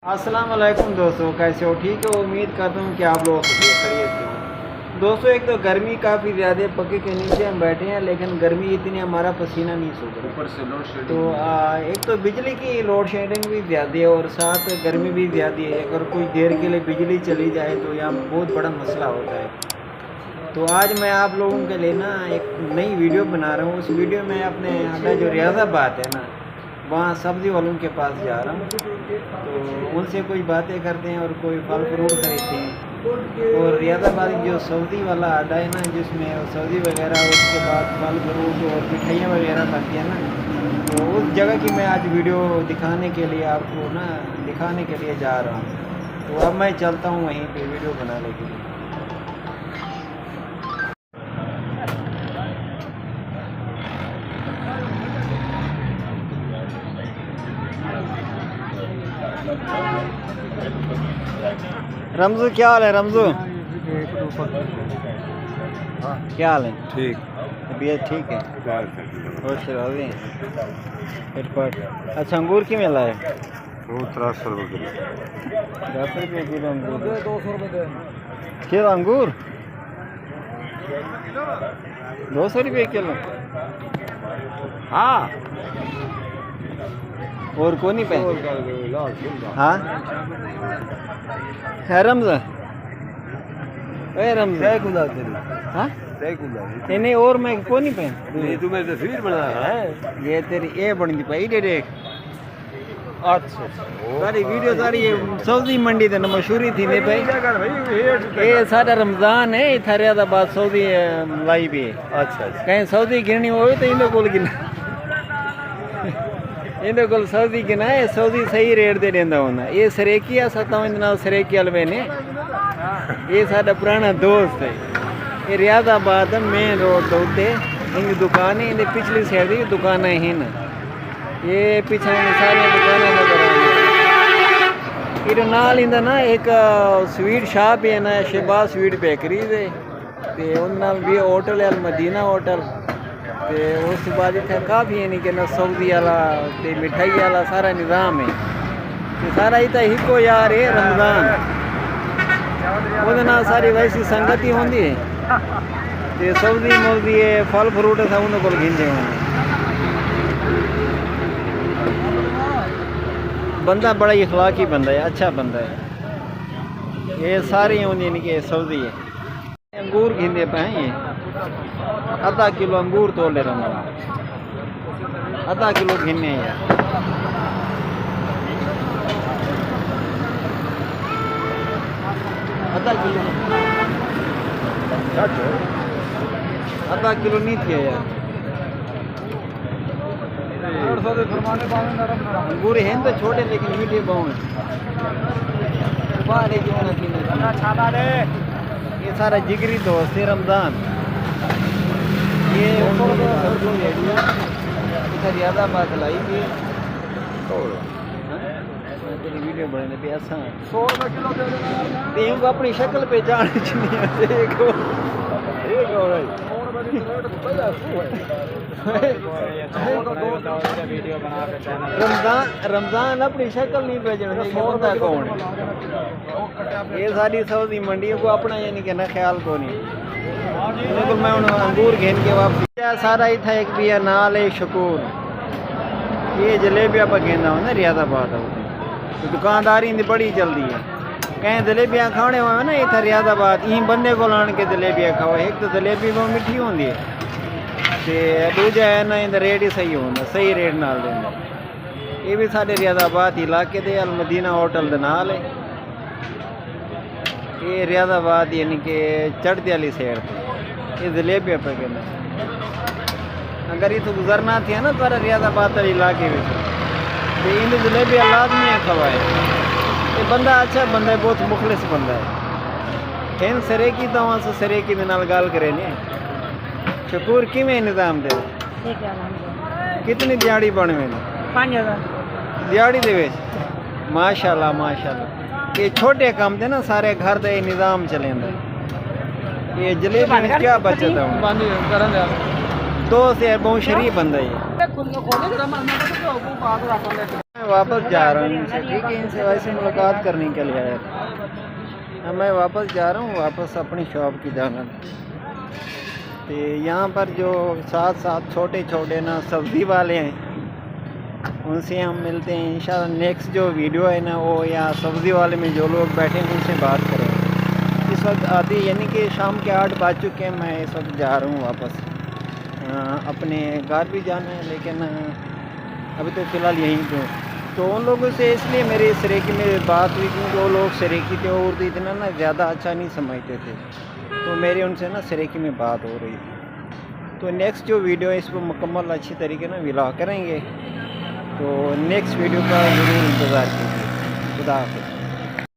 अस्सलाम वालेकुम दोस्तों, कैसे हो? ठीक है, उम्मीद करता हूँ कि आप लोग खैरियत से हो। दोस्तों, एक तो गर्मी काफ़ी ज़्यादा, पक्के के नीचे हम बैठे हैं लेकिन गर्मी इतनी हमारा पसीना नहीं सूख रहा। ऊपर से लोड शेडिंग तो एक तो बिजली की लोड शेडिंग भी ज़्यादा है और साथ गर्मी भी ज़्यादा है। अगर कुछ देर के लिए बिजली चली जाए तो यहाँ बहुत बड़ा मसला होता है। तो आज मैं आप लोगों के लिए ना एक नई वीडियो बना रहा हूँ। उस वीडियो में अपने अड्डा जो रियाज़ाबाद है ना, वहाँ सब्ज़ी वालों के पास जा रहा हूँ। तो उनसे कोई बातें करते हैं और कोई फल फ्रूट खरीदते हैं। और रियाज़ाबाद जो सब्ज़ी वाला अड्डा है ना, जिसमें सब्ज़ी वगैरह, उसके बाद फल फ्रूट और मिठाइयाँ वगैरह बनती है ना, तो उस जगह की मैं आज वीडियो दिखाने के लिए आपको ना दिखाने के लिए जा रहा हूँ। तो अब मैं चलता हूँ वहीं पे वीडियो बनाने के लिए। रमजू, क्या हाल है रमजू? क्या हाल है? ठीक तबीयत ठीक है? खुश रहो। अच्छा, अंगूर की मेला है? 300 रुपये किलो। 10 रुपये किलो अंगूर? 200 रुपये किलो अंगूर? 200 रुपये किलो? हाँ, और कौन नहीं पे? हाँ है रमजा? रमजा हाँ नहीं, और मैं कौन नहीं पे? तुम्हें तस्वीर बनाया है। ये तेरी ये बनी थी भाई डेरे। अच्छा, सारी वीडियो सारी सब्जी मंडी थे ना मशहूरी थी ने भाई। ये सारा रमजान है इधर रियाज़ाबाद सऊदी लाई भी है। अच्छा कहीं सऊदी गिरनी हो तो इन्हें कोल गिना इन्हें कोल सऊदी गिना है। सऊदी सही रेट दे देंदा होना। ये सरेकिया सता नाल सरेकी अलवे ने, ये साडा पुराना दोस्त है। ये रियाज़ाबाद मेन रोड के उत्ते इनकी दुकान है। इनके पिछली साइड की दुकान है ना, ये पीछे सारी दुकान नजर आ। इधर नाल इंदा ना एक स्वीट शॉप है ना, शहबाज स्वीट बेकरी है। ते उन नाल भी होटल है मदीना होटल। ते उस बाद इतने काफ़ी है कि ना सब्जी वाला ते मिठाई वाला सारा निज़ाम है। ते सारा इतना हिको यार है रमज़ान वो ना सारी वैसी संगति होंगी है। ते सब्जी मुलदी है, फल फ्रूट सब उन्होंने को घिंदे होंगे। बंदा बड़ा ही अखलाकी बंदा है, अच्छा बंदा है। ये सारी होंगी इनके सब्जी है। अंगूर घिंदे पे हैं। ये आधा किलो अंगूर तोल ले रहा हूँ, आधा किलो घिने यार। आधा किलो नहीं थे यार। अंगूर हैं तो छोटे लेकिन मीठे बहुत हैं। ये सारा जिगरी दोस्त है रमज़ान। ये रियाज़ाबाद लाई थी। तेरी वीडियो बनने पे ऐसा 100 रुपये किलो दे अपनी शक्ल पहचान रमज़ान अपनी शक्ल नहीं पहचान बंदा कौन है। ये सारी सब्जी मंडी को अपना यानी कि ना ख्याल को नहीं। बिल्कुल मैं अंगूर घेन के वापस सारा ही था। एक भी है नाल है शकूर। ये जलेबियाँ पर गेंदा हो ना रियाज़ाबाद तो दुकानदारी इनकी बड़ी चलती है। कहीं जलेबियाँ खाने हुए ना इतना रियाज़ाबाद ई बंदे को लान के जलेबियाँ खाओ। एक तो जलेबी बहुत मिठी होती है ते दूजा है ना इनका रेट ही सही होता, सही रेट नाल देंगे। ये भी साढ़े रियाज़ाबाद इलाके दे अल मदीना होटल दे नाल है। ये रियाज़ाबाद यानी कि चढ़ती वाली साइड पे ये जलेबियाँ पे कहना। अगर इतो गुजरना थी ना तो रियाज़ाबाद इलाके में तो इन जलेबियाँ लाजमी है खवाए। ये बंदा अच्छा बंदा है, बहुत मुखलिस बंदा है। इन सरेकी तो वहाँ से सरेकी के नाल गाल करे ने। शकूर कि में निज़ाम दे कितनी दिहाड़ी बनवे 5000 दिहाड़ी दे माशाल्लाह माशाल्लाह। ये छोटे काम थे ना सारे घर दे निज़ाम चले। ये जलेबी में क्या बचत है दोस्त यार, बहुत शरीफ बंदा है। मैं वापस जा रहा हूँ इनसे, ठीक है, इनसे वैसे मुलाकात करने के लिए आया था। अब मैं वापस जा रहा हूँ, वापस अपनी शॉप की जाना। तो यहाँ पर जो साथ साथ छोटे छोटे ना सब्ज़ी वाले हैं, उनसे हम मिलते हैं इंशाल्लाह। नेक्स्ट जो वीडियो है ना, वो या सब्ज़ी वाले में जो लोग बैठे हैं उनसे बात करें। इस वक्त आधी यानी कि शाम के 8 बज चुके हैं। मैं इस वक्त जा रहा हूँ वापस, अपने घर भी जाना है, लेकिन अभी तो फ़िलहाल यहीं पे। तो उन लोगों से इसलिए मेरी सरेकी में बात हुई क्योंकि वो लोग सरेकी थे, उर्दू इतना ना ज़्यादा अच्छा नहीं समझते थे, तो मेरी उनसे ना सरेकी में बात हो रही थी। तो नेक्स्ट जो वीडियो है इस पर मुकम्मल अच्छी तरीके ना विला करेंगे, तो नेक्स्ट वीडियो का ज़रूर इंतज़ार कीजिए। खुदा हाफ़िज़।